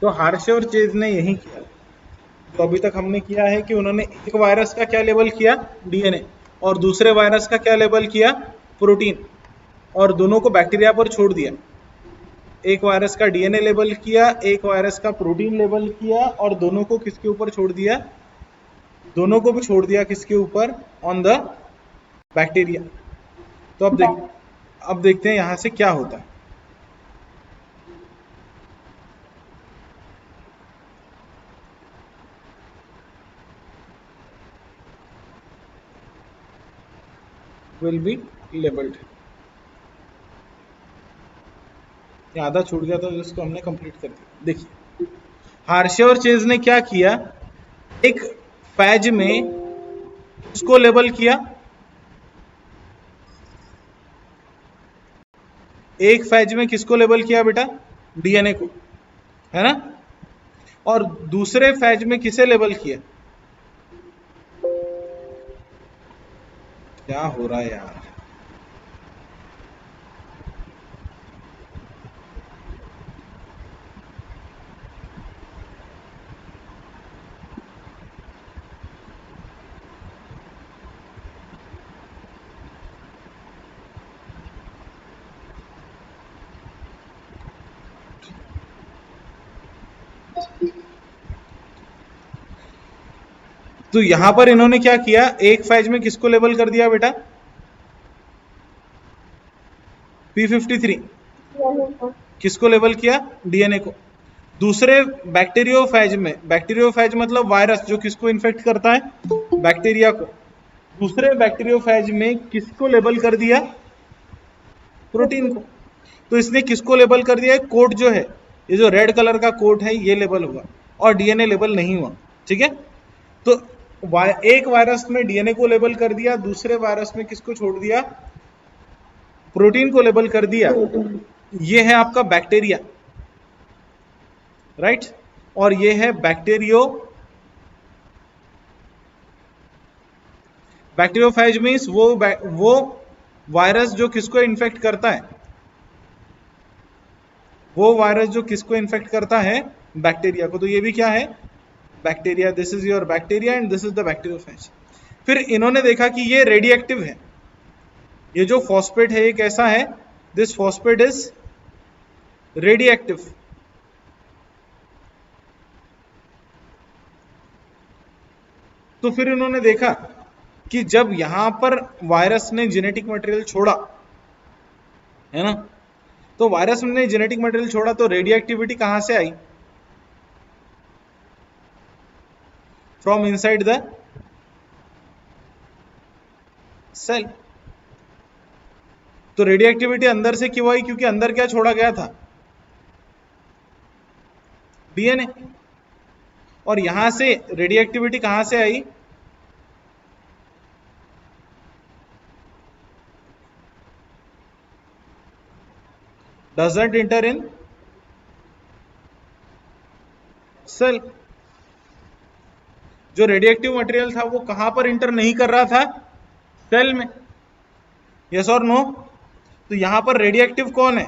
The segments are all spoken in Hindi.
तो हार्शे और चेज ने यही किया तो अभी तक हमने किया है कि उन्होंने एक वायरस का क्या लेबल किया, डीएनए, और दूसरे वायरस का क्या लेबल किया, प्रोटीन, और दोनों को बैक्टीरिया पर छोड़ दिया। एक वायरस का डीएनए लेबल किया, एक वायरस का प्रोटीन लेबल किया, और दोनों को किसके ऊपर छोड़ दिया, दोनों को भी छोड़ दिया किसके ऊपर, ऑन द बैक्टीरिया। तो अब देखते हैं यहां से क्या होता है। Will be labelled. ये आधा छूट गया था जिसको हमने कंप्लीट कर दिया। देखिए हार्शे और चेज ने क्या किया, एक फैज में उसको लेबल किया, एक फैज में किसको लेबल किया बेटा, डीएनए को, है ना, और दूसरे फैज में किसे लेबल किया, क्या हो रहा है यार, तो यहां पर इन्होंने क्या किया, एक फैज में किसको लेबल कर दिया बेटा, P53, किसको लेबल किया, डीएनए को। दूसरे बैक्टीरियोफेज में, बैक्टीरियोफेज मतलब वायरस जो किसको इन्फेक्ट करता है, बैक्टीरिया को, दूसरे बैक्टीरियोफेज में किसको लेबल कर दिया, प्रोटीन को। तो इसने किसको लेबल कर दिया, कोट जो है, ये जो रेड कलर का कोट है ये लेबल हुआ और डीएनए लेबल नहीं हुआ, ठीक है। तो एक वायरस में डीएनए को लेबल कर दिया, दूसरे वायरस में किसको छोड़ दिया, प्रोटीन को लेबल कर दिया। ये है आपका बैक्टीरिया, राइट, और ये है बैक्टीरियोफेज मींस वो वायरस जो किसको इन्फेक्ट करता है, वो वायरस जो किसको इन्फेक्ट करता है, बैक्टीरिया को। तो ये भी क्या है, bacteria, this is your bacteria and this is the bacteriophage. फिर इन्होंने देखा कि ये रेडिएक्टिव है, ये जो फॉस्फेट है ये कैसा है, दिस फॉस्फेट इज रेडिएक्टिव। तो फिर इन्होंने देखा कि जब यहां पर वायरस ने जेनेटिक मटेरियल छोड़ा, है ना, तो वायरस ने जेनेटिक मटेरियल छोड़ा तो रेडिएक्टिविटी कहां से आई, फ्रॉम इनसाइड द सेल। तो रेडिएक्टिविटी अंदर से क्यों आई, क्योंकि अंदर क्या छोड़ा गया था, डीएनए। और यहां से रेडिएक्टिविटी कहां से आई, डजंट इंटर इन सेल। जो रेडिएक्टिव मटेरियल था वो कहां पर इंटर नहीं कर रहा था, सेल में, यस और नो। तो यहां पर रेडिएक्टिव कौन है,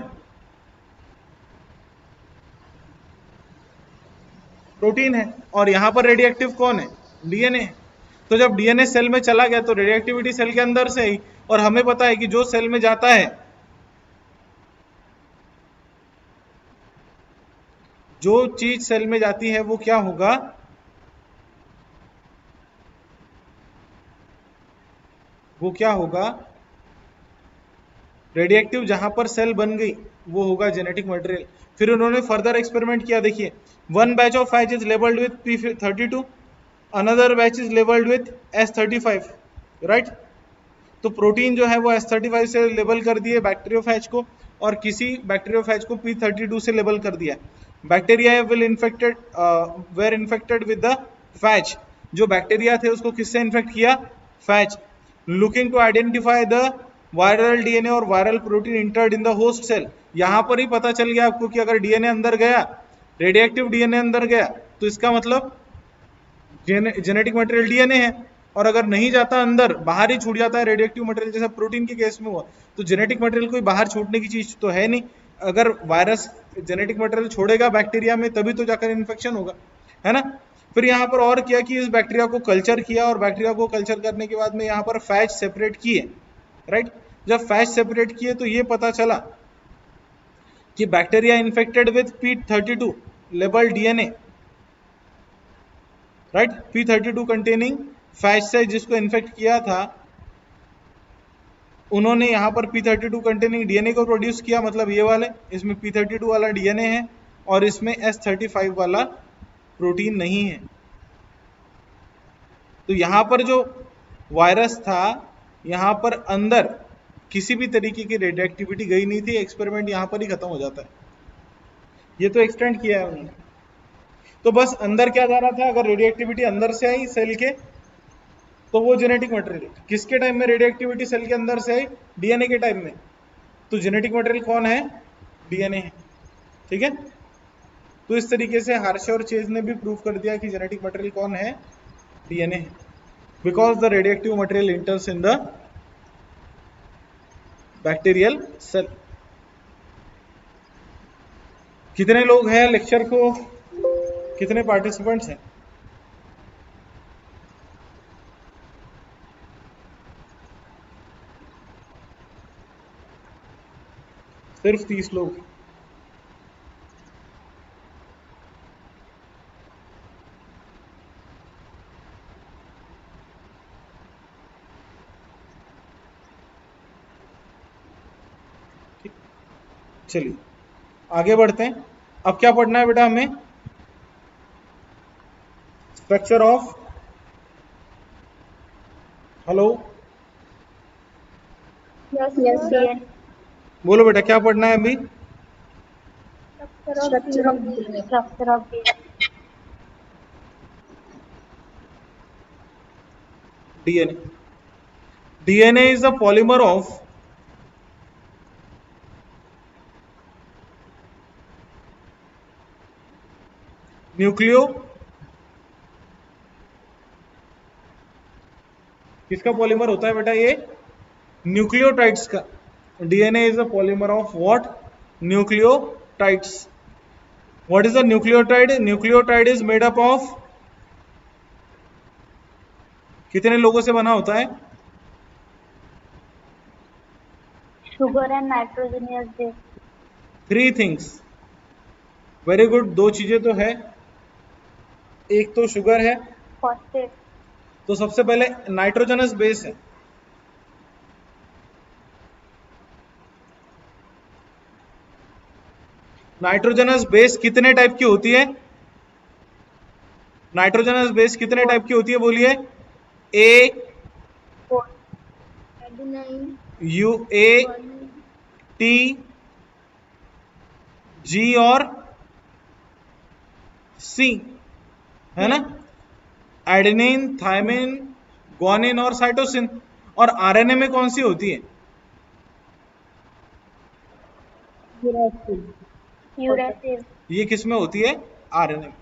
प्रोटीन है, और यहां पर रेडिएक्टिव कौन है, डीएनए। तो जब डीएनए सेल में चला गया तो रेडिएक्टिविटी सेल के अंदर से आई, और हमें पता है कि जो सेल में जाता है, जो चीज सेल में जाती है वो क्या होगा, वो क्या होगा, रेडिएक्टिव। जहां पर सेल बन गई वो होगा जेनेटिक मटेरियल। फिर उन्होंने फर्दर एक्सपेरिमेंट किया, देखिए one batch of Faiz is labelled with P32, another batch is labelled with S35, right. तो प्रोटीन जो है वो S35 से लेबल कर दिए बैक्टीरियोफेज को, और किसी बैक्टीरियोफेज को P32 से लेबल कर दिया। Bacteria will infected were infected with the phage, जो बैक्टीरिया थे उसको किससे इन्फेक्ट किया, phage. Looking to identify the viral DNA और viral protein entered in the host cell. यहां पर ही पता चल गया आपको कि अगर डीएनए अंदर गया, रेडिएक्टिव डीएनए अंदर गया, तो इसका मतलब जेनेटिक मटेरियल डीएनए है, और अगर नहीं जाता अंदर, बाहर ही छूट जाता है रेडिएक्टिव मटेरियल, जैसा प्रोटीन के केस में हुआ, तो जेनेटिक मटेरियल कोई बाहर छूटने की चीज तो है नहीं। अगर वायरस जेनेटिक मटेरियल छोड़ेगा बैक्टीरिया में, तभी तो जाकर इन्फेक्शन होगा, है ना। फिर यहाँ पर और किया कि इस बैक्टीरिया को कल्चर किया, और बैक्टीरिया को कल्चर करने के बाद में यहाँ पर फैच सेपरेट किए, राइट। जब फैच सेपरेट किए तो ये पता चला कि bacteria infected with P32 label DNA, right. P32 containing fetch से जिसको इन्फेक्ट किया था, उन्होंने यहाँ पर P32 कंटेनिंग डीएनए को प्रोड्यूस किया, मतलब ये वाले, इसमें P32 वाला डीएनए है और इसमें S35 वाला प्रोटीन नहीं है। तो यहाँ पर जो वायरस था, यहाँ पर अंदर किसी भी तरीके की रेडिएक्टिविटी गई नहीं थी, एक्सपेरिमेंट यहाँ पर ही खत्म हो जाता है। ये तो एक्सटेंड किया है उन्होंने। तो बस अंदर क्या जा रहा था, अगर रेडिएक्टिविटी अंदर से आई सेल के तो वो जेनेटिक मटेरियल। किसके टाइम में रेडिएक्टिविटी सेल के अंदर से आई? डीएनए के टाइम में। तो जेनेटिक मटेरियल कौन है? डीएनए है, ठीक है। तो इस तरीके से हार्शे और चेज ने भी प्रूव कर दिया कि जेनेटिक मटेरियल कौन है? डीएनए है, because the radioactive material enters in the bacterial cell. कितने लोग हैं लेक्चर को, कितने पार्टिसिपेंट्स हैं? सिर्फ 30 लोग। चलिए आगे बढ़ते हैं। अब क्या पढ़ना है बेटा हमें? स्ट्रक्चर ऑफ, हेलो यस बोलो बेटा, क्या पढ़ना है अभी? Structure of DNA. DNA is the polymer of nucleo, किसका पॉलीमर होता है बेटा ये? न्यूक्लियोटाइड्स का। DNA is the polymer of what? Nucleotides. What is the nucleotide? Nucleotide is made up of कितने लोगों से बना होता है? Sugar and nitrogenous base. 3 things. Very good, 2 चीजें तो है। एक तो शुगर है, फॉस्फेट। तो सबसे पहले नाइट्रोजनस बेस है। नाइट्रोजनस बेस कितने टाइप की होती है? नाइट्रोजनस बेस कितने टाइप की होती है बोलिए? ए, यू, ए, टी, जी और सी, है ना। एडेनिन, थायमिन, ग्वानिन और साइटोसिन। और आरएनए में कौन सी होती है? यूरेसिल। ये किस में होती है? आरएनए में,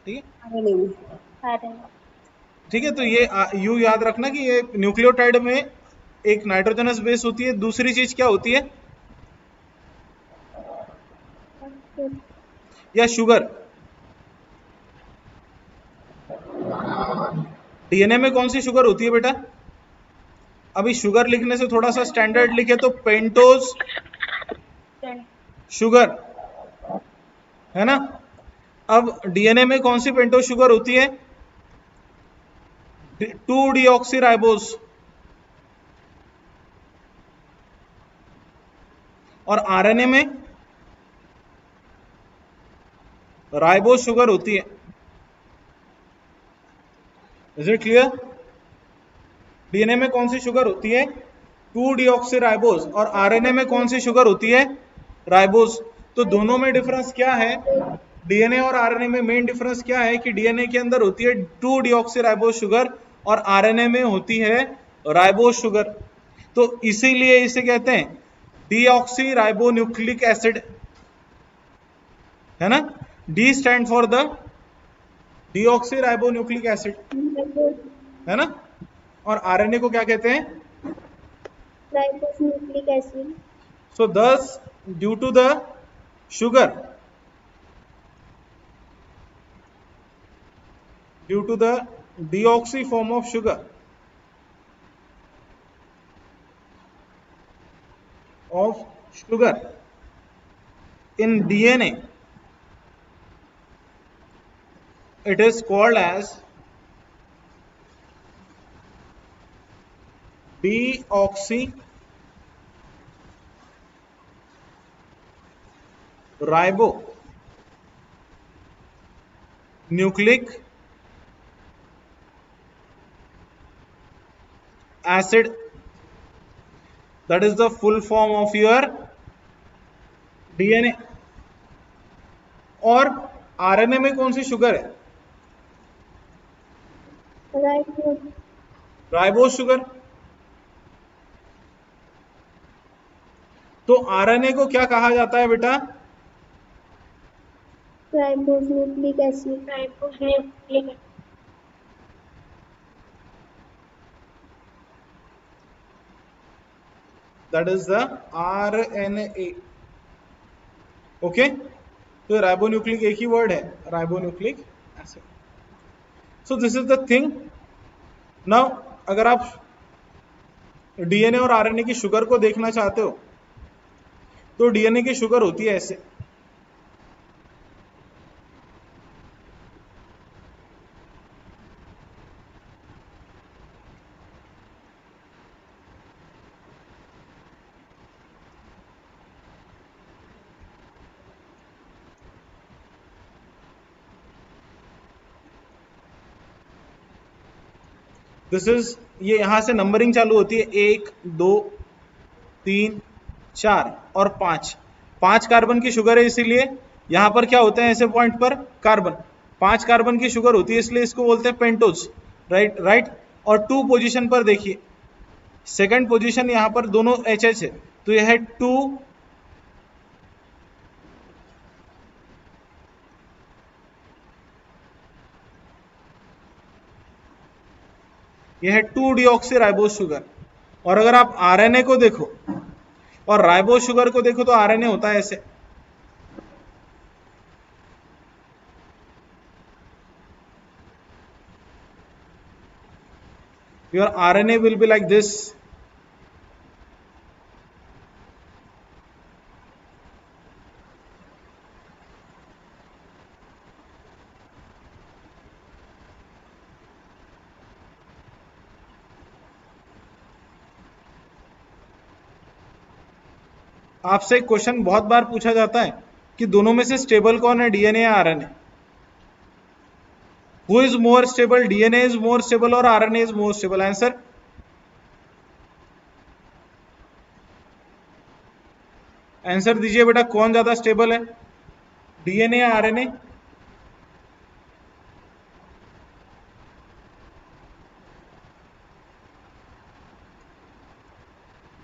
ठीक है। ठीक है, तो ये यू याद रखना कि ये न्यूक्लियोटाइड में एक नाइट्रोजनस बेस होती है, दूसरी चीज क्या होती है? या शुगर। डीएनए में कौन सी शुगर होती है बेटा? अभी शुगर लिखने से थोड़ा सा स्टैंडर्ड लिखे तो पेंटोज शुगर, है ना। अब डीएनए में कौन सी पेंटोज शुगर होती है? 2-डीऑक्सीराइबोज। और आरएनए में राइबोज शुगर होती है। Is it clear? डीएनए में कौन सी शुगर होती है? 2-डीऑक्सीराइबोज। और आरएनए में कौन सी शुगर होती है? राइबोज। तो दोनों में डिफरेंस क्या है? डीएनए और आरएनए में मेन डिफरेंस क्या है कि डीएनए के अंदर होती है 2-डीऑक्सीराइबोज शुगर और आरएनए में होती है राइबोज शुगर। तो इसीलिए इसे कहते हैं डीऑक्सीराइबोन्यूक्लिक एसिड, है ना। D stand for the deoxyribonucleic acid, है ना। और आरएनए को क्या कहते हैं? Ribonucleic acid. So thus due to the sugar due to the deoxy form of sugar in DNA. It is called as deoxyribonucleic acid. That is the full form of your DNA. और आरएनए में कौन सी शुगर है? Ribose sugar. तो आरएनए को क्या कहा जाता है बेटा? Ribonucleic acid. That is the RNA. Okay, तो राइबोन्यूक्लिक एक ही वर्ड है, ribonucleic acid. So this is the thing. Now अगर आप डीएनए और आरएनए की शुगर को देखना चाहते हो तो डीएनए की शुगर होती है ऐसे. दिस इज, ये यहां से नंबरिंग चालू होती है 1 2 3 4 और 5. 5 कार्बन की शुगर है, इसीलिए यहां पर क्या होते हैं ऐसे पॉइंट पर कार्बन. 5 कार्बन की शुगर होती है, इसलिए इसको बोलते हैं पेंटोज. राइट. और 2 पोजीशन पर देखिए, सेकंड पोजीशन यहां पर दोनों एच है, तो यह है 2 यह है 2 डिऑक्सी राइबोस शुगर. और अगर आप आरएनए को देखो और राइबोस शुगर को देखो तो आरएनए होता है ऐसे. Your RNA will be like this. आपसे एक क्वेश्चन बहुत बार पूछा जाता है कि दोनों में से स्टेबल कौन है, डीएनए या RNA? Who is more stable? DNA is more stable और RNA is more stable? Answer? Answer दीजिए बेटा, कौन ज्यादा स्टेबल है, डीएनए या आरएनए?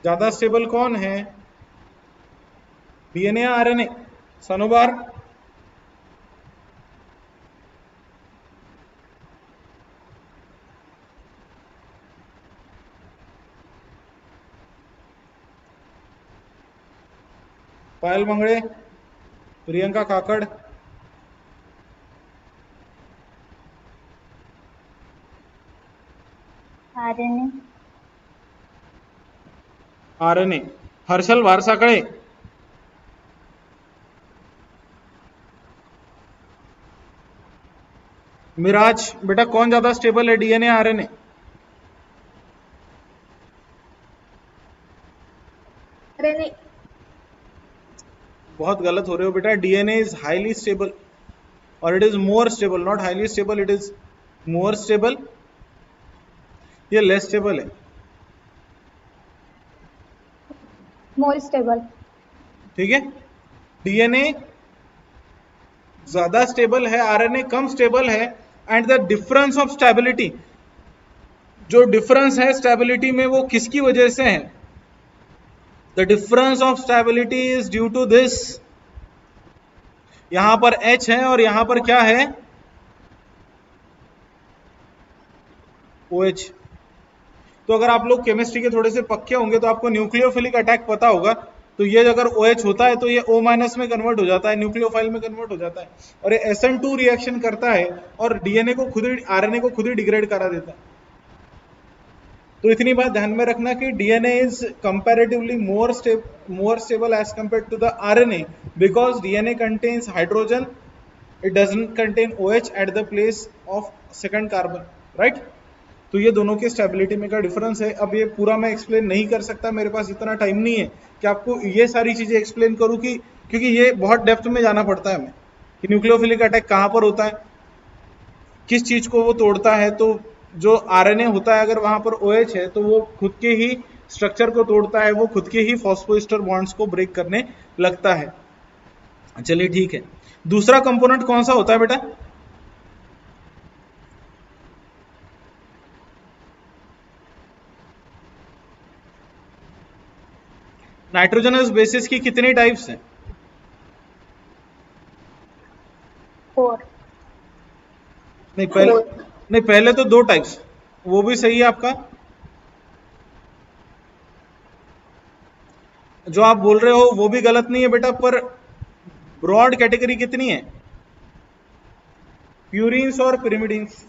ज्यादा स्टेबल कौन है, डीएनए या आरएनए? सनोबार? पायल मंगड़े, प्रियंका काकड़, आरएनए. आरएनए. हर्षल वारसाकड़े, मिराज बेटा कौन ज्यादा स्टेबल है, डीएनए आरएनए? आरएनए. बहुत गलत हो रहे हो बेटा. डीएनए इज हाईली स्टेबल और it is more stable, not highly stable, it is more stable. ये लेस स्टेबल है. More stable. ठीक है, डीएनए ज्यादा स्टेबल है, आरएनए कम स्टेबल है. And the difference of stability, जो डिफरेंस है स्टेबिलिटी में वो किसकी वजह से है? The difference of stability is due to this. यहां पर H है और यहां पर क्या है, OH. तो अगर आप लोग केमिस्ट्री के थोड़े से पक्के होंगे तो आपको न्यूक्लियोफिलिक अटैक पता होगा. तो ये अगर OH होता है तो ये O माइनस में कन्वर्ट हो जाता है, न्यूक्लियोफाइल में कन्वर्ट हो जाता है, और ये SN2 रिएक्शन करता है और डीएनए को खुद ही, RNA को खुद ही डिग्रेड करा देता है। तो इतनी बात ध्यान में रखना कि DNA is comparatively more stable as compare to the RNA because DNA contains hydrogen, it doesn't contain OH at the place of second carbon, right. तो ये दोनों की स्टेबिलिटी में का डिफरेंस है। अब ये पूरा मैं एक्सप्लेन नहीं कर सकता, मेरे पास इतना टाइम नहीं है कि आपको ये सारी चीजें एक्सप्लेन करूं, कि क्योंकि ये बहुत डेप्थ में जाना पड़ता है हमें कि न्यूक्लियोफिलिक अटैक कहाँ पर होता है, किस चीज को वो तोड़ता है। तो जो आरएनए होता है अगर वहां पर OH है तो वो खुद के ही स्ट्रक्चर को तोड़ता है, वो खुद के ही फॉस्फोएस्टर बॉन्ड्स को ब्रेक करने लगता है। चलिए ठीक है, दूसरा कंपोनेंट कौन सा होता है बेटा? नाइट्रोजनस बेसिस की कितनी टाइप्स हैं? 4. नहीं पहले तो 2 टाइप्स, वो भी सही है आपका। जो आप बोल रहे हो वो भी गलत नहीं है बेटा, पर ब्रॉड कैटेगरी कितनी है? प्यूरिन्स और पिरिमिडिन्स।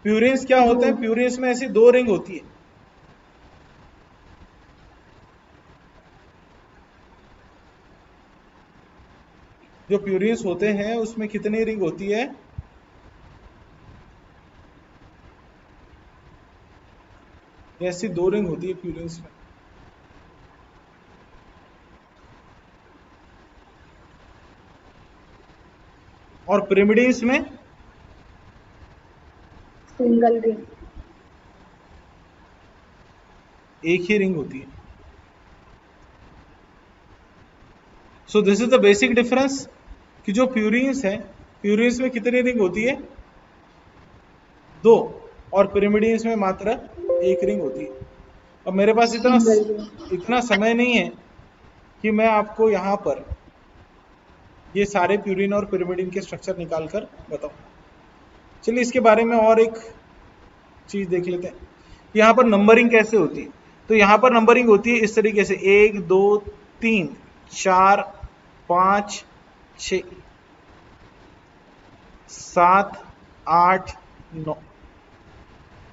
प्यूरिन्स क्या होते हैं? प्यूरिन्स में ऐसी 2 रिंग होती है। जो प्यूरिन्स होते हैं उसमें कितनी रिंग होती है? ऐसी 2 रिंग होती है प्यूरिन्स में। और पिरिमिडिन्स में सिंगल रिंग. एक ही रिंग होती है। So this is the basic difference कि जो प्यूरिन्स है, प्यूरिन्स में कितनी रिंग होती है? 2, और पिरिमिडिन्स में मात्र 1 रिंग होती है। अब मेरे पास इतना समय नहीं है कि मैं आपको यहाँ पर ये सारे प्यूरिन और पिरिमिडिन के स्ट्रक्चर निकाल कर बताऊं। चलिए इसके बारे में और एक चीज देख लेते हैं, यहाँ पर नंबरिंग कैसे होती है। तो यहाँ पर नंबरिंग होती है इस तरीके से 1 2 3 4 5 6 7 8 9।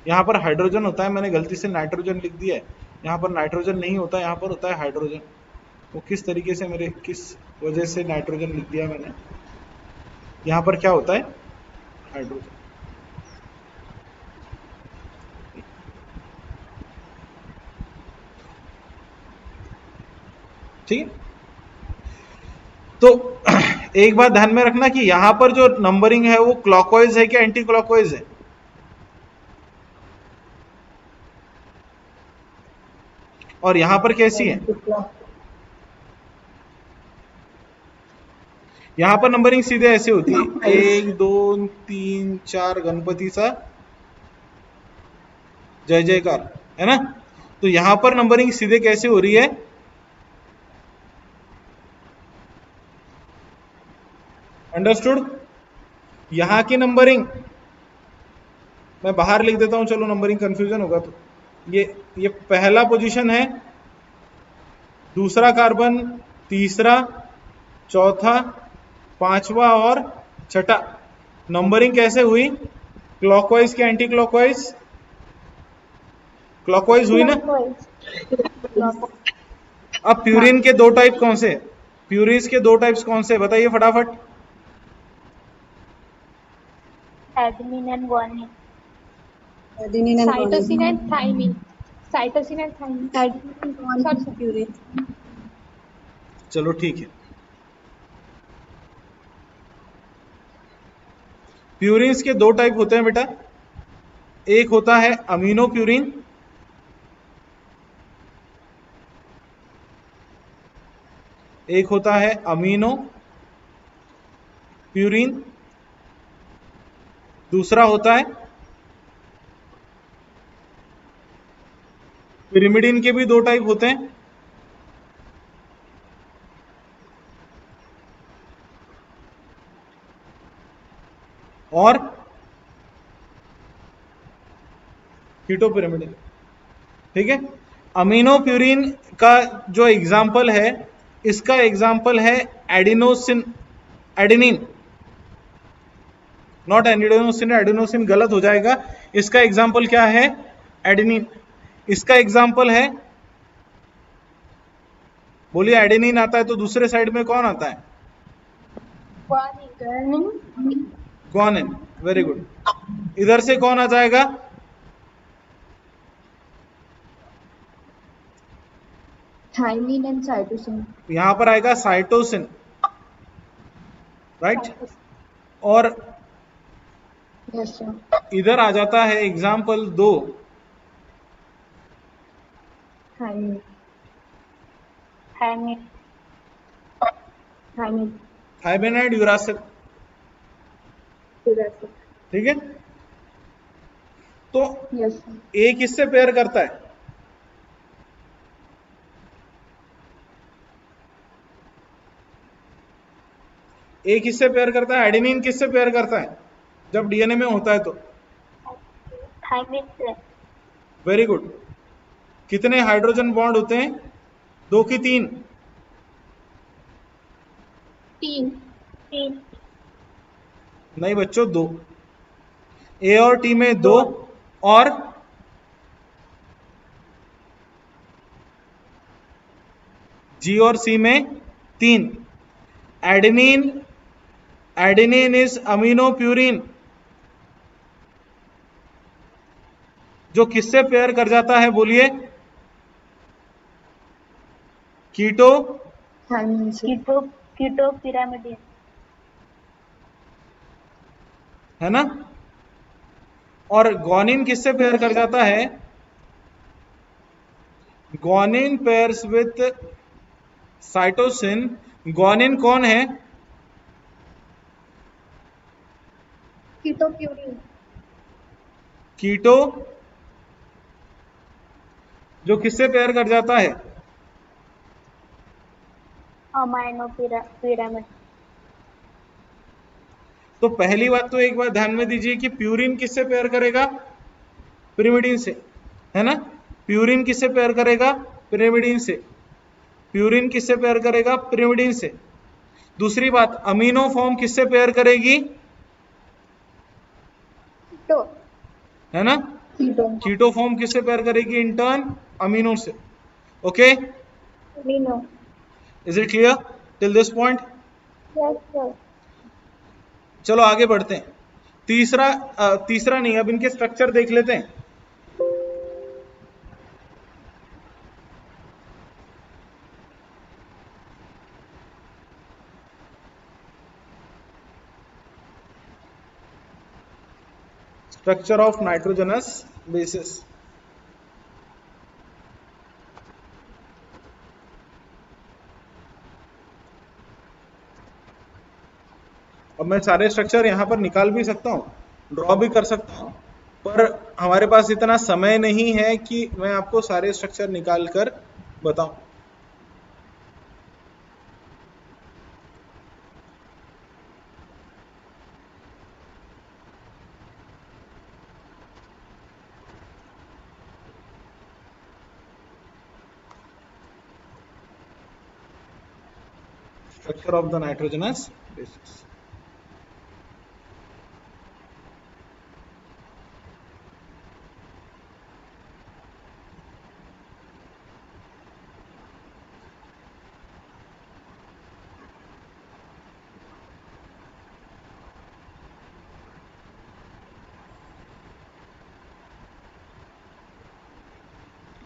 यहाँ पर हाइड्रोजन होता है, मैंने गलती से नाइट्रोजन लिख दिया है, यहाँ पर नाइट्रोजन नहीं होता, यहाँ पर होता है हाइड्रोजन। वो किस तरीके से किस वजह से नाइट्रोजन लिख दिया मैंने, यहाँ पर क्या होता है? हाइड्रोजन। ठीक है, तो एक बात ध्यान में रखना कि यहां पर जो नंबरिंग है वो क्लॉकवाइज है क्या एंटी क्लॉकवाइज है? और यहां पर कैसी है? यहां पर नंबरिंग सीधे ऐसे होती है 1 2 3 4 गणपति सा जय जयकार, है ना। तो यहां पर नंबरिंग सीधे कैसे हो रही है? अंडरस्टूड? यहां की नंबरिंग मैं बाहर लिख देता हूं, चलो नंबरिंग कंफ्यूजन होगा तो। ये पहला पोजीशन है, दूसरा कार्बन, तीसरा, चौथा, पांचवा और छठा। नंबरिंग कैसे हुई? क्लॉकवाइज के एंटी क्लॉकवाइज? क्लॉकवाइज हुई ना। अब प्यूरिन के 2 टाइप कौन से? प्यूरिन्स के 2 टाइप्स कौन से बताइए फटाफट। Adenine and guanine. Cytosine and thymine. Cytosine and thymine. Adenine and purine. चलो ठीक है, प्यूरिन्स के 2 टाइप होते हैं बेटा, एक होता है अमीनो प्यूरिन, एक होता है अमीनो प्यूरिन, दूसरा होता है पिरिमिडिन। के भी 2 टाइप होते हैं, और कीटोपिरिमिडिन। ठीक है, अमीनोप्यूरिन का जो एग्जाम्पल है, इसका एग्जाम्पल है adenosine, adenine, not adenosine, adenosine गलत हो जाएगा। इसका एग्जाम्पल क्या है? एडेनिन। इसका एग्जाम्पल है, बोलिए एडेनिन आता है तो दूसरे साइड में कौन आता है? ग्वानिन। Very good. इधर से कौन आ जाएगा? Thymine and cytosine. यहां पर आएगा साइटोसिन, राइट। और यस सर। इधर आ जाता है एग्जाम्पल 2, थायमिन। थायमिन। थायमिन। थाइमेनाइड यूरासिल, ठीक है। तो यस सर। ए किससे पेयर करता है? ए किससे पेयर करता है? एडेनिन किससे पेयर करता है जब डीएनए में होता है तो? थायमिन से। Very good. कितने हाइड्रोजन बॉन्ड होते हैं? 2 की 3? 3। 3। नहीं बच्चों, 2। ए और टी में 2 और जी और सी में 3। एडेनिन, एडेनिन इज अमीनोप्यूरिन जो किससे पेयर कर जाता है? बोलिए। कीटो, थायमिन से। कीटो कीटो पिरामिडिन। है ना। और ग्वानिन किससे पेयर कर जाता है? Guanine pairs with cytosine. Guanine कौन है? कीटोप्यूरिन। कीटो जो किससे पेयर कर जाता है? Amino pyramid. तो पहली बात तो एक बात ध्यान में दीजिए कि प्यूरिन किससे पेयर करेगा? पिरिमिडिन से, है ना। प्यूरिन किससे पेयर करेगा? पिरिमिडिन से। प्यूरिन किससे पेयर करेगा? पिरिमिडिन से। दूसरी बात, अमीनो फॉर्म किससे पेयर करेगी? कीटो। है ना। कीटो। कीटो फॉर्म किससे पेयर करेगी? इंटर्न अमीनो से। Okay, amino. Is it clear till this point? Yes sir. चलो आगे बढ़ते हैं। तीसरा नहीं, अब इनके स्ट्रक्चर देख लेते हैं। Structure of nitrogenous bases. अब मैं सारे स्ट्रक्चर यहां पर निकाल भी सकता हूं, ड्रॉ भी कर सकता हूं, पर हमारे पास इतना समय नहीं है कि मैं आपको सारे स्ट्रक्चर निकाल कर बताऊं। Structure of the nitrogenous bases.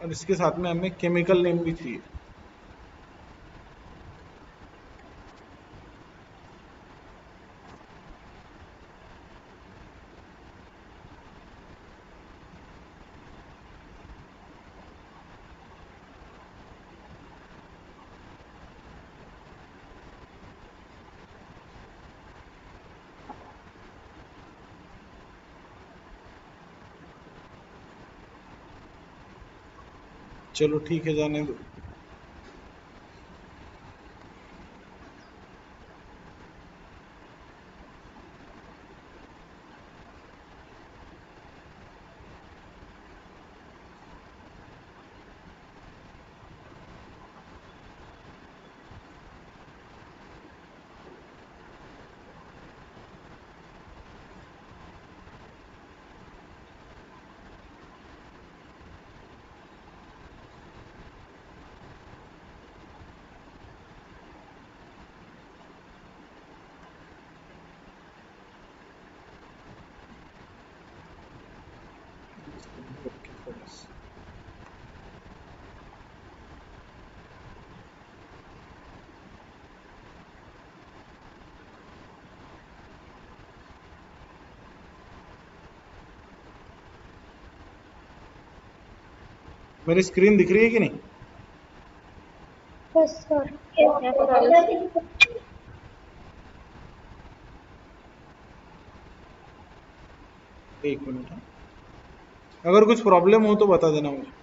और इसके साथ में हमें केमिकल नेम भी चाहिए। चलो ठीक है, जाने दो। ओके थोड़ा सा मेरी स्क्रीन दिख रही है कि नहीं? Yes, sir. Yes, sir. एक मिनट हाँ। अगर कुछ प्रॉब्लम हो तो बता देना मुझे।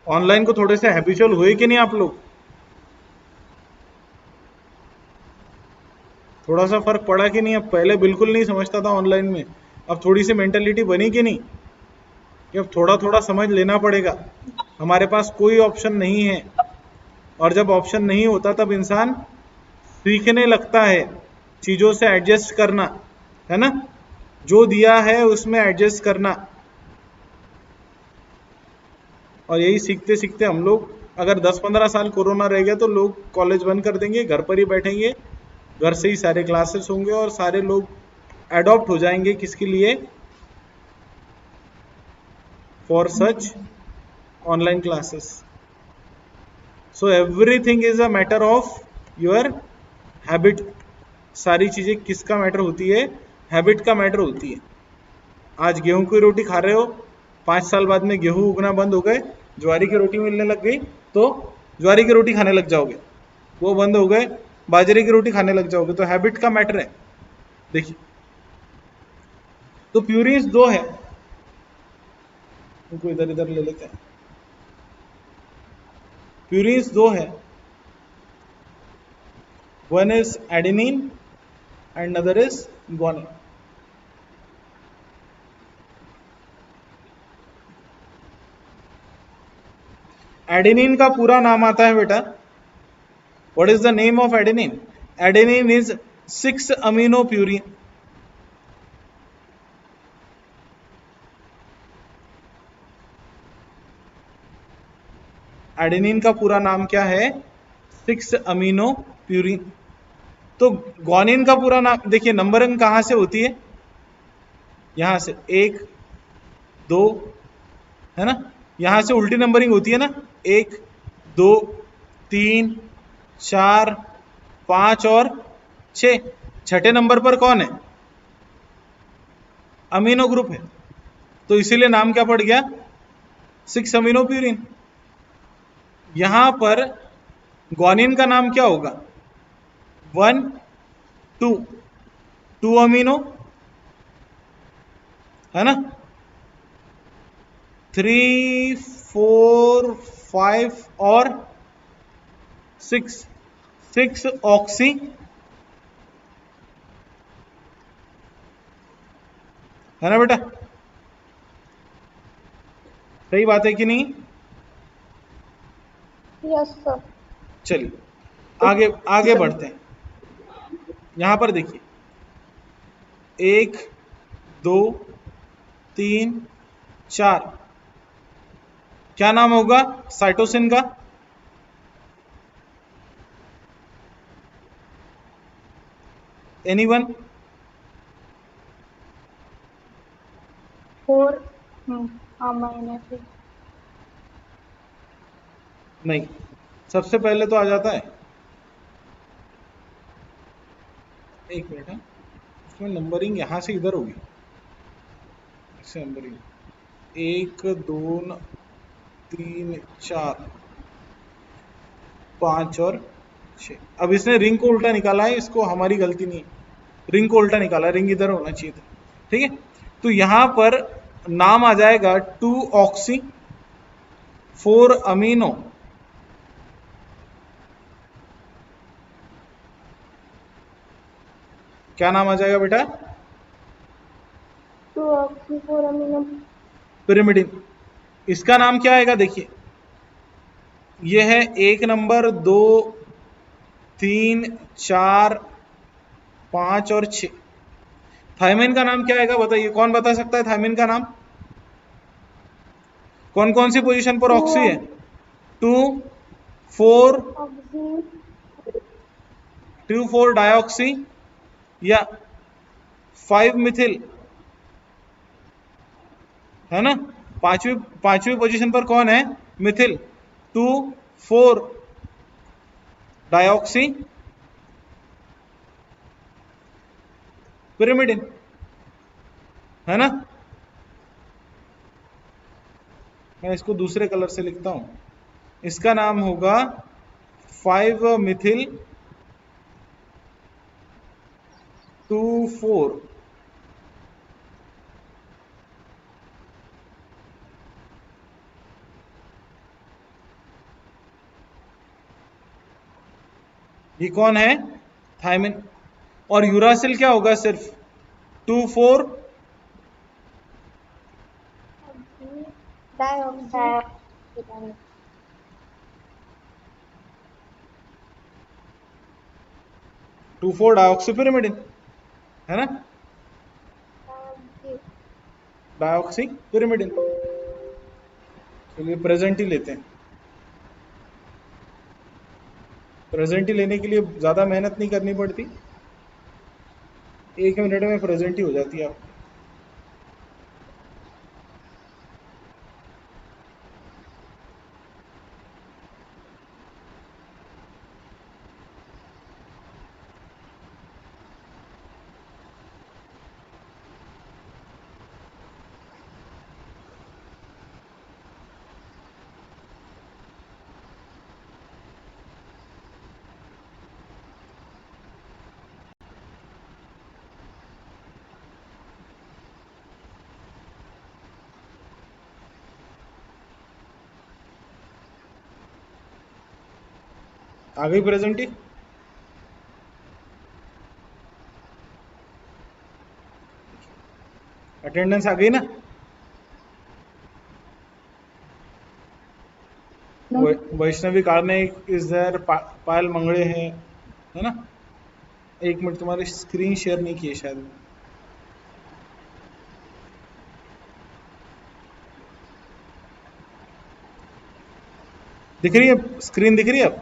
ऑनलाइन को थोड़े से हैबिचुअल हुए कि नहीं आप लोग? थोड़ा सा फर्क पड़ा कि नहीं? अब पहले बिल्कुल नहीं समझता था ऑनलाइन में, अब थोड़ी सी मेंटेलिटी बनी कि नहीं कि अब थोड़ा थोड़ा समझ लेना पड़ेगा। हमारे पास कोई ऑप्शन नहीं है, और जब ऑप्शन नहीं होता तब इंसान सीखने लगता है चीजों से एडजस्ट करना, है ना? जो दिया है उसमें एडजस्ट करना। और यही सीखते सीखते हम लोग, अगर 10-15 साल कोरोना रह गया तो लोग कॉलेज बंद कर देंगे, घर पर ही बैठेंगे, घर से ही सारे क्लासेस होंगे और सारे लोग एडॉप्ट हो जाएंगे किसके लिए? For such online classes. So everything is a matter of your habit. सारी चीजें किसका मैटर होती है? हैबिट का मैटर होती है। आज गेहूं की रोटी खा रहे हो, 5 साल बाद में गेहूं उगना बंद हो गए, ज्वारी की रोटी मिलने लग गई, तो ज्वारी की रोटी खाने लग जाओगे। वो बंद हो गए, बाजरे की रोटी खाने लग जाओगे। तो हैबिट का मैटर है। देखिए, तो प्यूरीज दो है, उनको इधर इधर ले लेते हैं। प्यूरीज दो है, one is adenine and other is guanine. Adenine का पूरा नाम आता है बेटा, what is the name of adenine? Adenine is 6 amino purine. Adenine का पूरा नाम क्या है? 6 अमीनो प्यूरीन। तो ग्वानिन का पूरा नाम देखिए, नंबरिंग कहां से होती है? यहां से 1 2, है ना? यहां से उल्टी नंबरिंग होती है ना, 1 2 3 4 5 और 6। छठे नंबर पर कौन है? अमीनो ग्रुप है, तो इसीलिए नाम क्या पड़ गया? 6 अमीनो प्यूरिन। यहां पर ग्वानिन का नाम क्या होगा? 1 2, 2 अमीनो, है ना? 3 4 5 और 6, 6 ऑक्सी, है ना बेटा? सही बात है कि नहीं? Yes, sir. चलिए आगे आगे बढ़ते हैं। यहां पर देखिए, 1 2 3 4, क्या नाम होगा साइटोसिन का? एनीवन? 4 amino acids. नहीं, सबसे पहले तो आ जाता है, एक मिनट है, इसमें नंबरिंग यहां से इधर होगी, इससे नंबरिंग 1 2 3 4 5 और 6। अब इसने रिंग को उल्टा निकाला है, इसको हमारी गलती नहीं है, रिंग को उल्टा निकाला, रिंग इधर होना चाहिए था, ठीक है? तो यहां पर नाम आ जाएगा 2 ऑक्सी 4 अमीनो, क्या नाम आ जाएगा बेटा? 2-oxy-4 amino. पिरिमिडिन। इसका नाम क्या आएगा? देखिए, ये है 1 नंबर, 2, 3, 4, 5 और 6। थायमिन का नाम क्या आएगा बताइए, कौन बता सकता है थायमिन का नाम? कौन कौन सी पोजीशन पर ऑक्सी है? 2, 4, ऑक्सी 2, 4 डायऑक्सी या 5 मिथिल, है ना? पांचवी पांचवी पोजीशन पर कौन है? मिथिल। 2, 4 डायऑक्सी पिरिमिडिन, है ना? मैं इसको दूसरे कलर से लिखता हूं, इसका नाम होगा 5 मिथिल 2, 4। ये कौन है? थायमिन। और यूरासिल क्या होगा? सिर्फ 2, 4 डाइऑक्सी 2, 4 डायऑक्सीपिरिमिडिन, है ना? Diauxie pyrimidine. चलिए प्रेजेंट ही लेते हैं। प्रेजेंट ही लेने के लिए ज़्यादा मेहनत नहीं करनी पड़ती, 1 मिनट में प्रेजेंट ही हो जाती है आपकी। आ गई प्रेजेंट ही? अटेंडेंस आ गई ना? वैष्णवी कार्णिक इज देयर, पायल मंगड़े है ना? 1 मिनट, तुम्हारी स्क्रीन शेयर नहीं की है शायद। दिख रही है स्क्रीन? दिख रही है अब,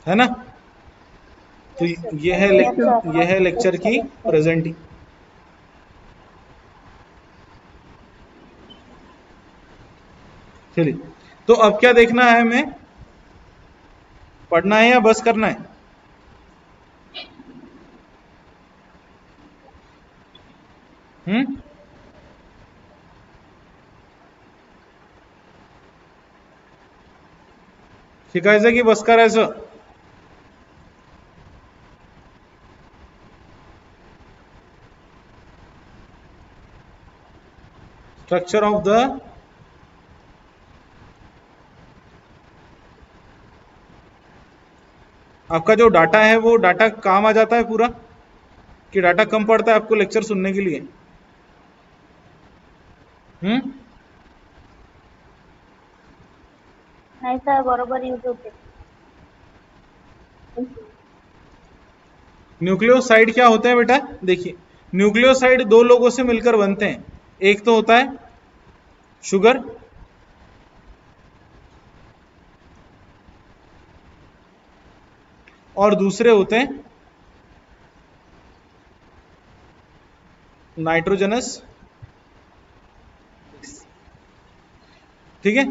है ना? तो ये है लेक्चर की प्रेजेंटिंग। चलिए, तो अब क्या देखना है हमें? पढ़ना है या बस करना है? हम्म? शिकायचं की बस करायचं? स्ट्रक्चर ऑफ द, आपका जो डाटा है वो डाटा काम आ जाता है पूरा, कि डाटा कम पड़ता है आपको लेक्चर सुनने के लिए? हम्म? नाही सर बरोबर यूज होते. न्यूक्लियोसाइड क्या होते हैं बेटा? देखिए, न्यूक्लियोसाइड 2 लोगों से मिलकर बनते हैं। एक तो होता है शुगर, और दूसरे होते हैं नाइट्रोजनस। ठीक है?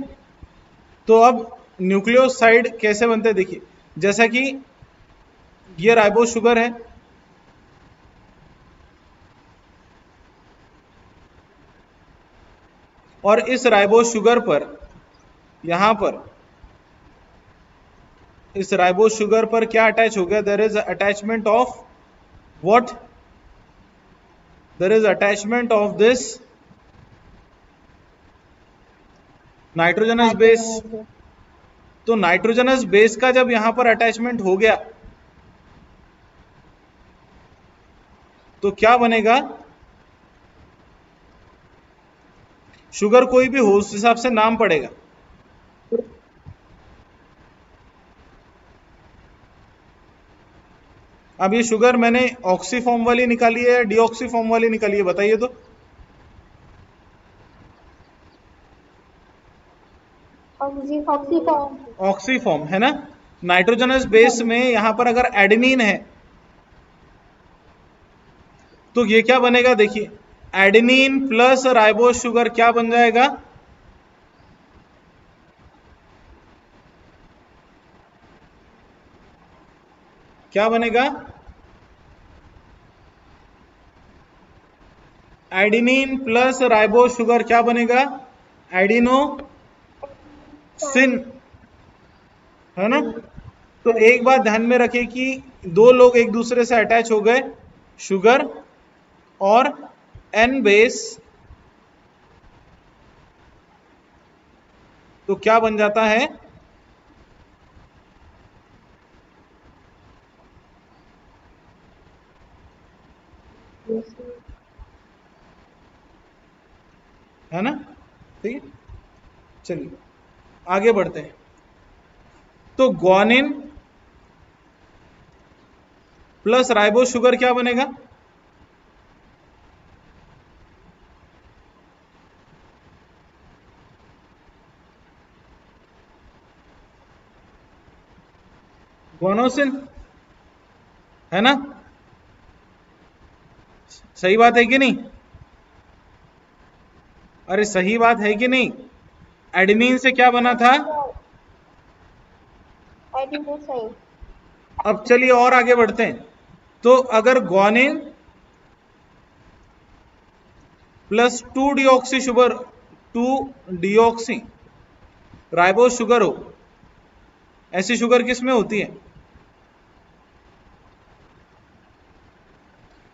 तो अब न्यूक्लियोसाइड कैसे बनते हैं देखिए, जैसा कि ये राइबोस शुगर है, और इस राइबोस शुगर पर, यहां पर इस राइबोस शुगर पर क्या अटैच हो गया? There is attachment of what? There is attachment of this nitrogenous base. तो नाइट्रोजनस बेस का जब यहां पर अटैचमेंट हो गया तो क्या बनेगा? शुगर कोई भी हो उस हिसाब से नाम पड़ेगा। अब ये शुगर मैंने ऑक्सी फॉर्म वाली निकाली है या डीऑक्सी फॉर्म वाली निकाली है, बताइए तो। ऑक्सीफॉर्म। ऑक्सी फॉर्म है ना। नाइट्रोजनस बेस में यहां पर अगर एडेनिन है तो ये क्या बनेगा, देखिए एडेनिन प्लस राइबोस शुगर क्या बन जाएगा, क्या बनेगा, एडेनिन प्लस राइबोस शुगर क्या बनेगा, एडिनोसिन, है ना। तो एक बात ध्यान में रखें कि दो लोग एक दूसरे से अटैच हो गए, शुगर और एन बेस, तो क्या बन जाता है ना। ठीक है, चलिए आगे बढ़ते हैं। तो ग्वानिन प्लस राइबोस शुगर क्या बनेगा, ग्वानोसिन, है ना। सही बात है कि नहीं, अरे सही बात है कि नहीं। एडेनिन से क्या बना था, एडिनोसाइन। अब चलिए और आगे बढ़ते हैं। तो अगर guanine plus 2 deoxy sugar, 2 deoxy ribose sugar हो, ऐसी शुगर किस में होती है,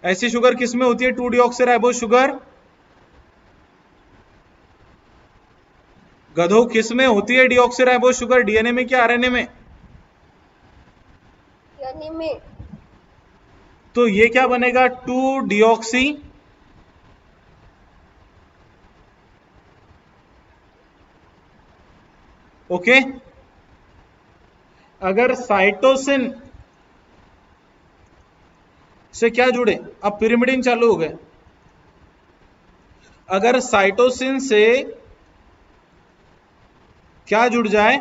ऐसी शुगर किस में होती है 2 डीऑक्सी राइबोस शुगर, गधो किस में होती है डीऑक्सी राइबोस शुगर, डीएनए में क्या आरएनए में, यानी में। तो ये क्या बनेगा 2 डीऑक्सी, ओके। अगर साइटोसिन से क्या जुड़े, अब पिरिमिडिन चालू हो गए, अगर साइटोसिन से क्या जुड़ जाए,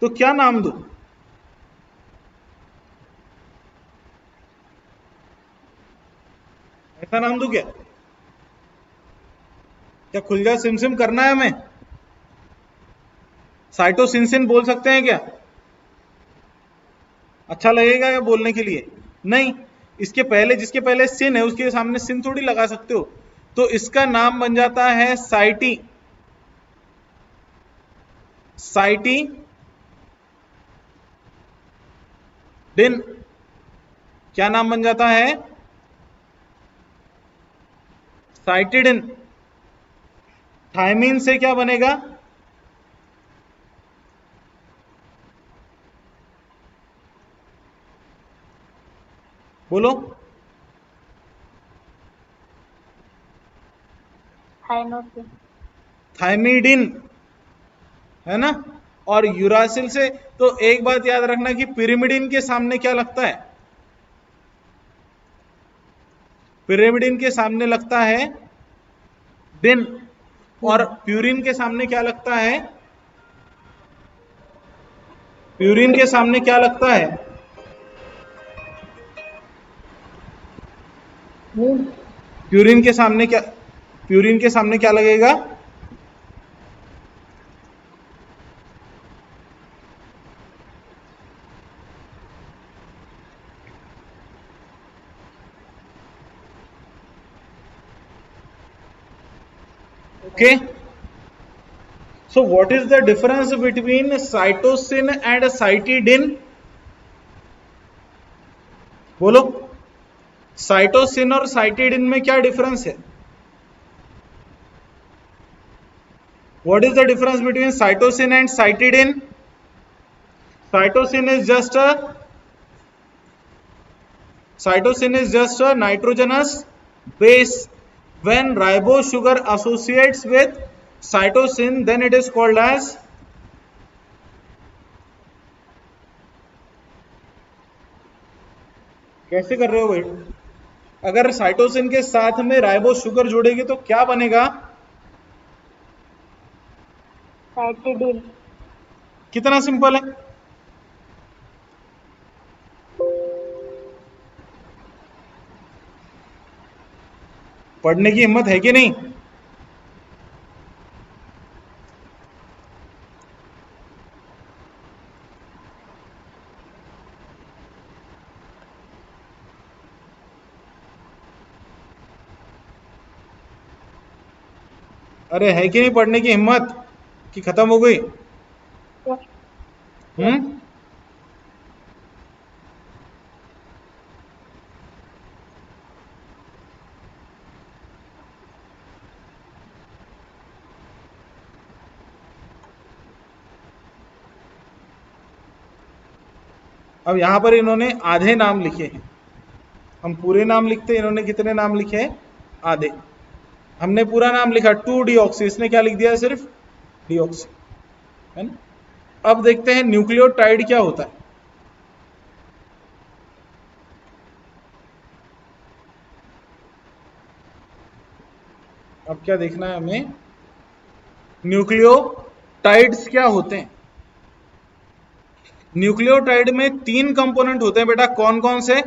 तो क्या नाम दूं, ऐसा नाम दूं क्या, क्या खुल जा सिमसिम करना है हमें, साइटोसिनसिन बोल सकते हैं क्या, अच्छा लगेगा क्या बोलने के लिए, नहीं। इसके पहले जिसके पहले सिन है उसके सामने सिन थोड़ी लगा सकते हो, तो इसका नाम बन जाता है साइटी, साइटी डिन, क्या नाम बन जाता है, साइटिडिन। थायमीन से क्या बनेगा, बोलो, थाइनोसिन। थायमीडिन, है ना। और यूरासिल से, तो एक बात याद रखना कि पिरिमिडिन के सामने क्या लगता है, पिरिमिडिन के सामने लगता है डिन, और प्यूरिन के सामने क्या लगता है, प्यूरिन के सामने क्या लगता है, प्यूरिन के सामने क्या, प्यूरिन के सामने क्या लगेगा, okay. So what is the difference between cytosine and cytidine, बोलो, साइटोसिन और साइटिडिन में क्या डिफरेंस है, what is the difference between cytosine and cytidine, cytosine is just a cytosine is just a nitrogenous base. When ribose sugar associates with cytosine, then it is called as कैसे कर रहे हो भाई? अगर साइटोसिन के साथ में राइबोस शुगर जोड़ेगी तो क्या बनेगा? साइटिडिन। कितना सिंपल है। पढ़ने की हिम्मत है कि नहीं? अरे है कि नहीं पढ़ने की हिम्मत कि खत्म हो गई? अब यहां पर इन्होंने आधे नाम लिखे हैं, हम पूरे नाम लिखते, इन्होंने कितने नाम लिखे हैं? आधे। हमने पूरा नाम लिखा 2-डीऑक्सी, इसने क्या लिख दिया? सिर्फ डीऑक्सी, है ना। अब देखते हैं न्यूक्लियोटाइड क्या होता है। अब क्या देखना है हमें? न्यूक्लियोटाइड्स क्या होते हैं। न्यूक्लियोटाइड में 3 कंपोनेंट होते हैं बेटा, कौन कौन से?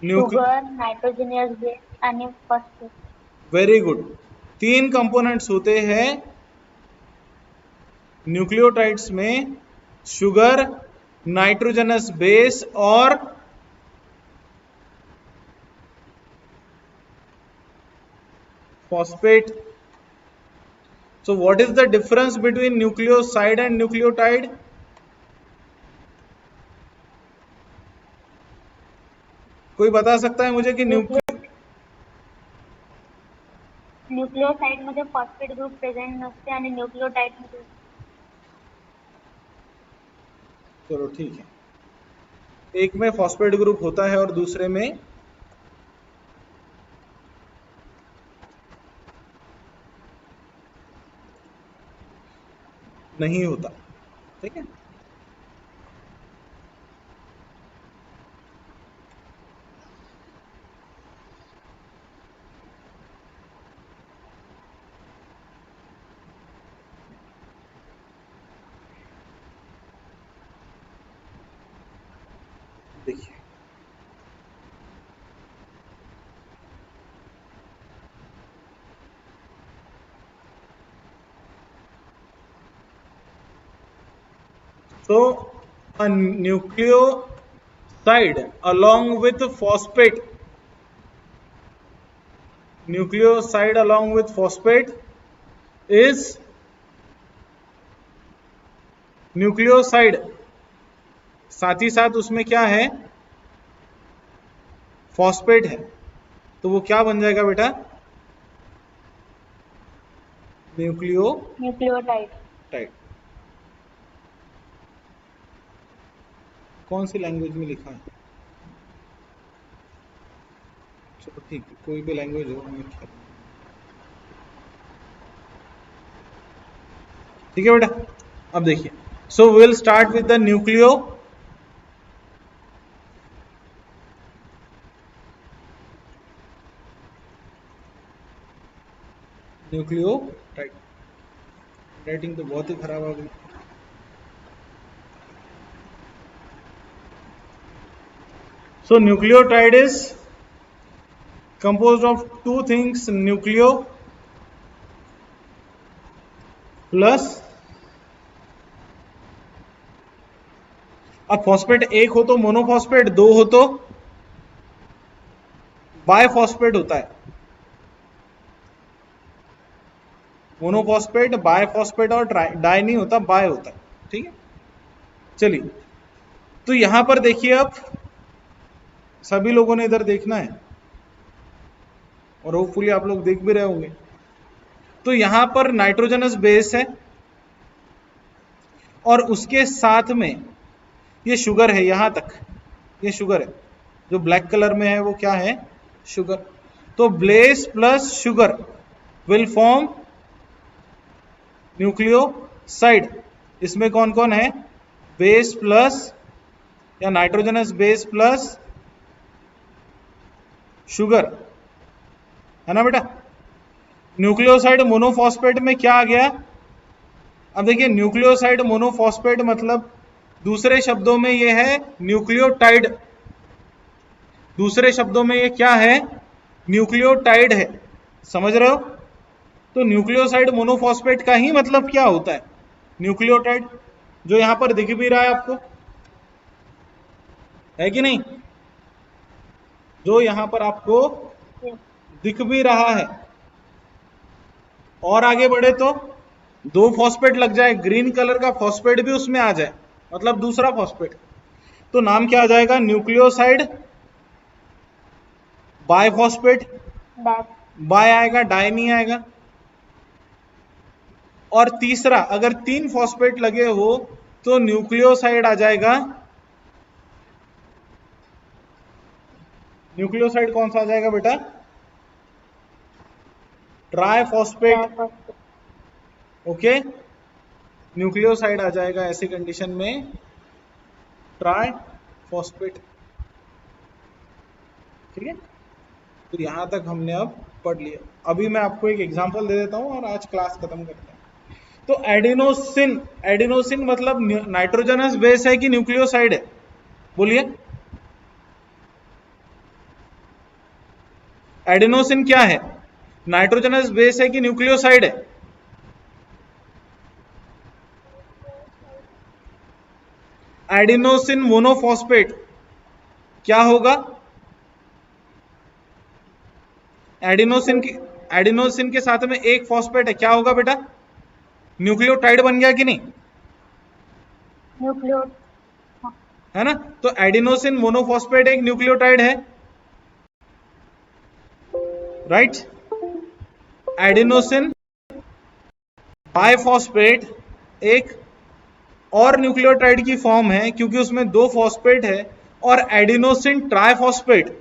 शुगर, नाइट्रोजनियस बेस आणि फॉस्फेट। Very good. 3 कंपोनेंट्स होते हैं न्यूक्लियोटाइड्स में, शुगर, नाइट्रोजनस बेस और phosphate. So what is the difference between nucleoside and nucleotide? कोई बता सकता है मुझे कि न्यूक्लियोसाइड मध्ये फॉस्फेट ग्रुप प्रेझेंट नसते आणि न्यूक्लियोटाइड मध्ये। चलो ठीक है, एक में फॉस्फेट ग्रुप होता है और दूसरे में नहीं होता, ठीक है। देखिए तो a nucleoside along with phosphate, nucleoside along with phosphate is nucleoside. साथ ही साथ उसमें क्या है? फॉस्फेट है, तो वो क्या बन जाएगा बेटा? न्यूक्लियोटाइड। कौन सी लैंग्वेज में लिखा है? चलो ठीक है, कोई भी लैंग्वेज हो हमें क्या, ठीक है बेटा। अब देखिए, so will start with the nucleotide. Writing तो बहुत ही खराब आ गई। So nucleotide is composed of 2 things, nucleo plus, अब फॉस्फेट एक हो तो मोनोफॉस्फेट, 2 हो तो बायफॉस्फेट होता है। मोनोफॉस्फेट, बायफॉस्फेट और डाई नहीं होता, बाय होता है, ठीक है। चलिए, तो यहां पर देखिए, अब सभी लोगों ने इधर देखना है और होपफुली आप लोग देख भी रहे होंगे। तो यहां पर नाइट्रोजनस बेस है और उसके साथ में ये शुगर है, यहां तक ये शुगर है, जो ब्लैक कलर में है वो क्या है, शुगर। तो base plus sugar will form nucleoside. इसमें कौन कौन है, बेस प्लस या नाइट्रोजनस बेस प्लस शुगर, है ना बेटा। न्यूक्लियोसाइड मोनोफॉस्फेट में क्या आ गया, अब देखिए न्यूक्लियोसाइड मोनोफॉस्फेट मतलब दूसरे शब्दों में ये है न्यूक्लियोटाइड, दूसरे शब्दों में ये क्या है, न्यूक्लियोटाइड है, समझ रहे हो। तो न्यूक्लियोसाइड मोनोफॉस्फेट का ही मतलब क्या होता है, न्यूक्लियोटाइड, जो यहां पर दिख भी रहा है आपको, है कि नहीं, जो यहां पर आपको दिख भी रहा है। और आगे बढ़े तो दो फॉस्फेट लग जाए, ग्रीन कलर का फॉस्फेट भी उसमें आ जाए, मतलब दूसरा फॉस्फेट, तो नाम क्या आ जाएगा, न्यूक्लियोसाइड बायफॉस्फेट। बैक बाय आएगा, डाई नहीं आएगा। और तीसरा, अगर तीन फॉस्फेट लगे हो तो न्यूक्लियोसाइड आ जाएगा, न्यूक्लियोसाइड कौन सा आ जाएगा बेटा, ट्राइफॉस्फेट। ट्राइफॉस्फेट। ओके, न्यूक्लियोसाइड आ जाएगा ऐसी कंडीशन में ट्राइफॉस्फेट, ठीक है। तो यहां तक हमने अब पढ़ लिया। अभी मैं आपको एक एग्जांपल दे देता हूं और आज क्लास खत्म करते हैं। तो एडिनोसिन, एडिनोसिन मतलब नाइट्रोजनस बेस है कि न्यूक्लियोसाइड है, बोलिए। एडिनोसिन क्या है, नाइट्रोजनस बेस है कि न्यूक्लियोसाइड है। एडिनोसिन मोनोफॉस्फेट क्या होगा, एडिनोसिन के साथ में एक फॉस्फेट है, क्या होगा बेटा, न्यूक्लियोटाइड बन गया कि नहीं, न्यूक्लियो है ना। तो एडिनोसिन मोनोफॉस्फेट एक न्यूक्लियोटाइड है, राइट। एडिनोसिन बाइफॉस्फेट एक और न्यूक्लियोटाइड की फॉर्म है, क्योंकि उसमें दो फॉस्फेट है। और adenosine triphosphate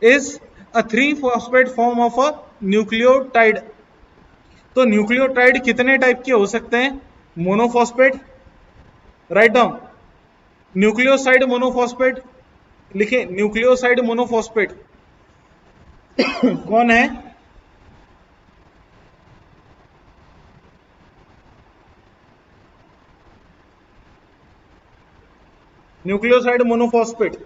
is a three phosphate form of a nucleotide. तो न्यूक्लियोटाइड कितने टाइप के हो सकते हैं, monophosphate, write down, nucleoside monophosphate, लिखे न्यूक्लियोसाइड मोनोफॉस्फेट कौन है, न्यूक्लियोसाइड मोनोफॉस्फेट,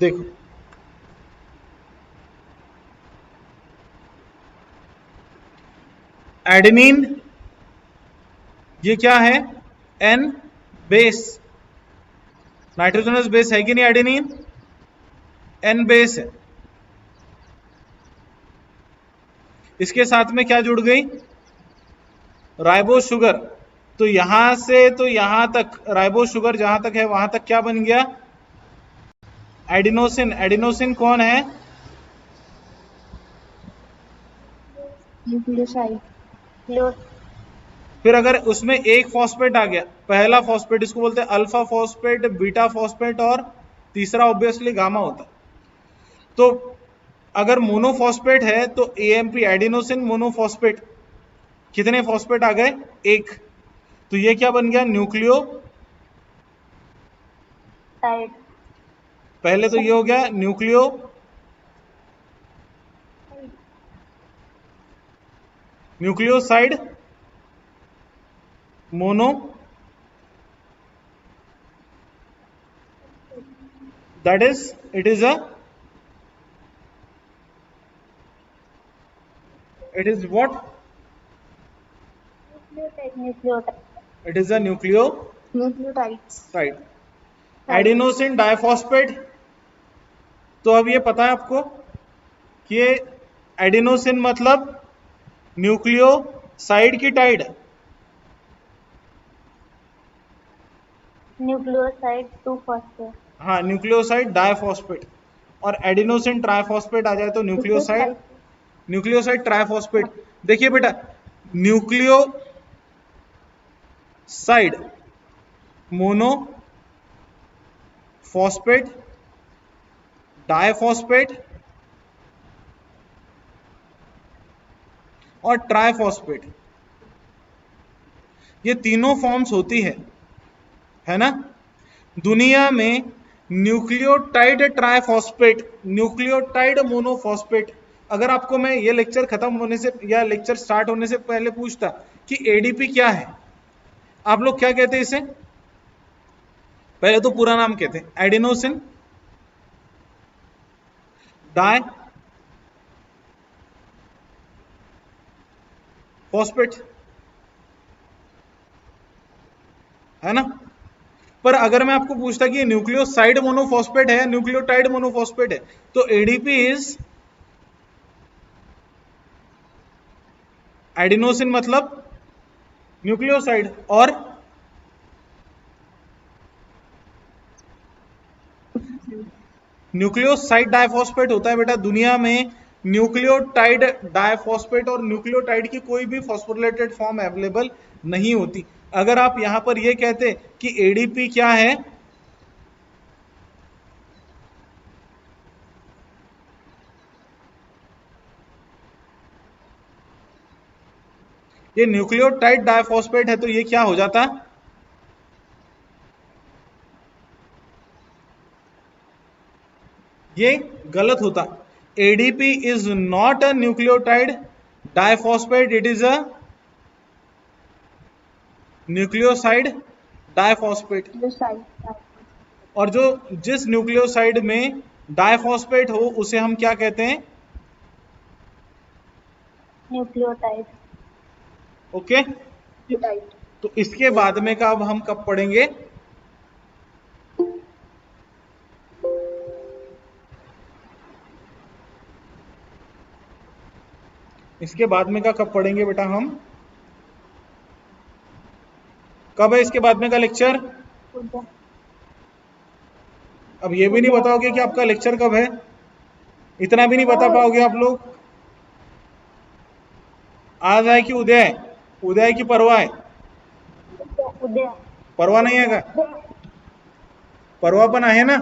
देखो एडेनिन, ये क्या है, एन बेस, नाइट्रोजनस बेस है कि नहीं, एडेनिन एन बेस है। इसके साथ में क्या जुड़ गई, राइबो शुगर। तो यहां से तो यहां तक राइबो शुगर जहां तक है वहां तक क्या बन गया, एडिनोसिन। एडिनोसिन कौन है, न्यूक्लियोसाइड। न्यूक्लियो फिर अगर उसमें एक फॉस्फेट आ गया, पहला फॉस्फेट, इसको बोलते हैं अल्फा फॉस्फेट, बीटा फॉस्फेट, और तीसरा ऑब्वियसली गामा होता है। तो अगर मोनोफॉस्फेट है तो एएमपी, एडिनोसिन मोनोफॉस्फेट, कितने फॉस्फेट आ गए, एक। तो ये क्या बन गया, न्यूक्लियो, साइड पहले तो ये हो गया nucleo, nucleoside mono That is, it is what? Nucleotide. It is a nucleotide. Nucleotides. Adenosine diphosphate, तो अब ये पता है आपको कि ये एडिनोसिन मतलब न्यूक्लियोसाइड की टाइड। न्यूक्लियोसाइड 2-फॉस्फेट। हाँ, न्यूक्लियोसाइड डाइफॉस्फेट, और एडिनोसिन ट्राइफॉस्फेट आ जाए तो न्यूक्लियोसाइड ट्राइफॉस्फेट। देखिए बेटा, न्यूक्लियोसाइड मोनो फॉस्फेट, डाइफॉस्फेट और ट्राइफॉस्फेट, ये तीनों फॉर्म्स होती है ना। दुनिया में न्यूक्लियोटाइड ट्राइफॉस्फेट, न्यूक्लियोटाइड मोनोफॉस्फेट, अगर आपको मैं ये लेक्चर खत्म होने से या लेक्चर स्टार्ट होने से पहले पूछता कि एडीपी क्या है, आप लोग क्या कहते हैं इसे? पहले तो पूरा नाम कहते हैं, एडिनोसिन डाई फॉस्फेट, है ना। पर अगर मैं आपको पूछता कि ये न्यूक्लियोसाइड मोनोफॉस्फेट है, न्यूक्लियोटाइड मोनोफॉस्फेट है, तो एडीपी इज एडिनोसिन मतलब न्यूक्लियोसाइड, और न्यूक्लियोसाइड डाइफॉस्फेट होता है बेटा दुनिया में। न्यूक्लियोटाइड डाइफॉस्फेट और न्यूक्लियोटाइड की कोई भी फॉस्फोरिलेटेड फॉर्म अवेलेबल नहीं होती। अगर आप यहां पर ये कहते कि एडीपी क्या है, ये न्यूक्लियोटाइड डाइफॉस्फेट है, तो ये क्या हो जाता? ये गलत होता। ADP is not a nucleotide diphosphate, it is a nucleoside diphosphate. और जो जिस न्यूक्लियोसाइड में डाइफॉस्फेट हो उसे हम क्या कहते हैं? न्यूक्लियोटाइड। ओके, तो इसके बाद में का अब हम कब पढ़ेंगे? इसके बाद में का कब पढ़ेंगे बेटा हम? कब है इसके बाद में का लेक्चर? अब ये भी नहीं बताओगे कि आपका लेक्चर कब है, इतना भी नहीं बता पाओगे आप लोग। आज है कि उदय है? उदय है कि परवा है? उद्या। परवा नहीं है का? परवा पण आहे ना?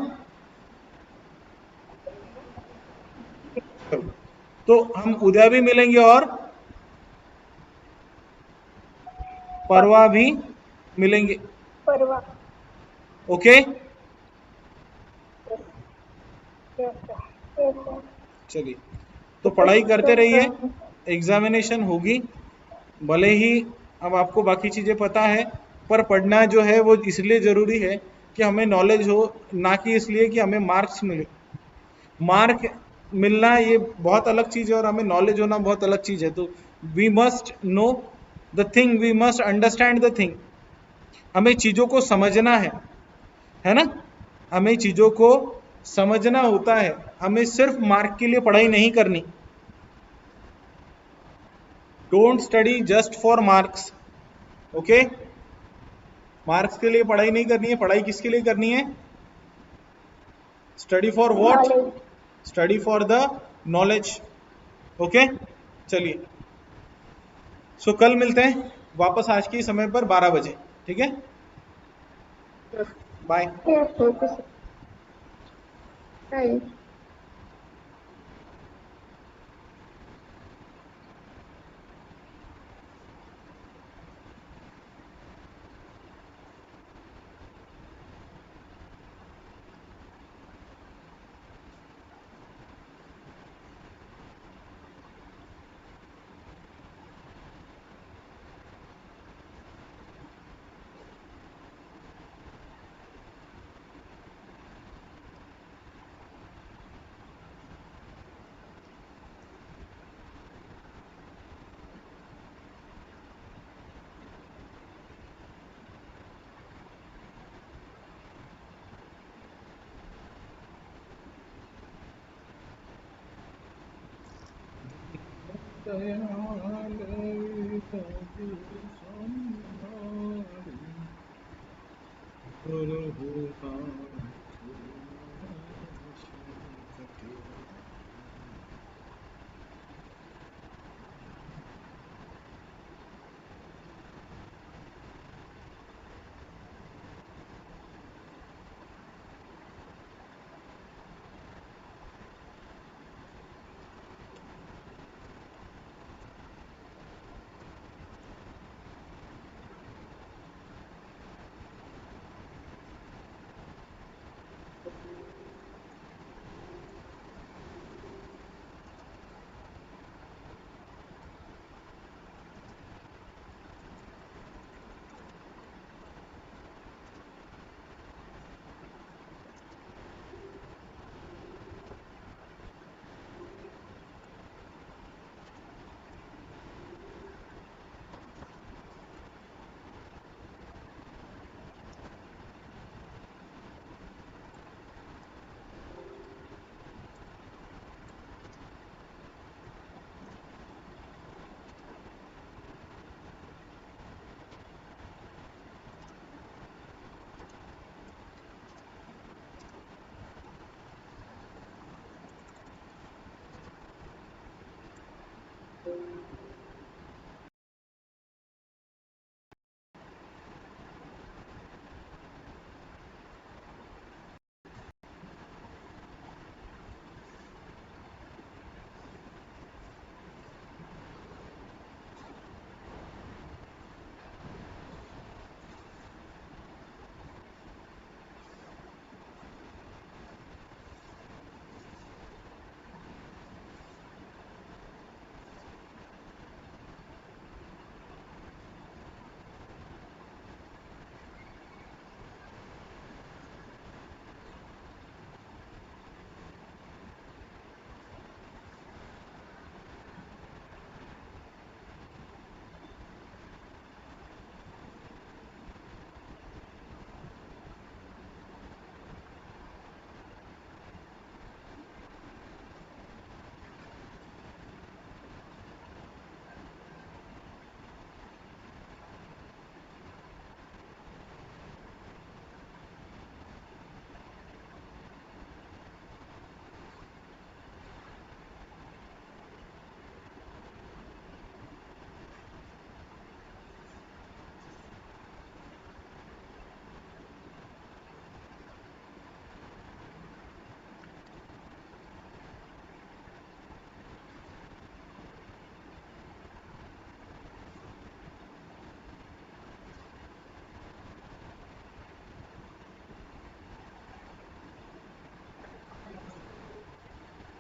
तो हम उदय भी मिलेंगे और परवा भी मिलेंगे। परवा। ओके, चलिए, तो पढ़ाई करते रहिए, एग्जामिनेशन होगी। भले ही अब आपको बाकी चीज़ें पता है, पर पढ़ना जो है वो इसलिए ज़रूरी है कि हमें नॉलेज हो, ना कि इसलिए कि हमें मार्क्स मिले। मार्क मिलना ये बहुत अलग चीज़ है और हमें नॉलेज होना बहुत अलग चीज़ है। तो we must know the thing, we must understand the thing. हमें चीज़ों को समझना है ना। हमें चीज़ों को समझना होता है, हमें सिर्फ मार्क के लिए पढ़ाई नहीं करनी। Don't study just for marks, okay. Marks के लिए पढ़ाई नहीं करनी है, पढ़ाई किसके लिए करनी है? Study for what? Study for the knowledge, okay. चलिए, सो कल मिलते हैं वापस आज के समय पर 12 बजे, ठीक है। बाय।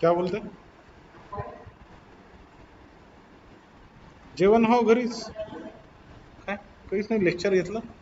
क्या बोलते? जेवण हो घरीच. काय काहीच नाही, लेक्चर घेतलं.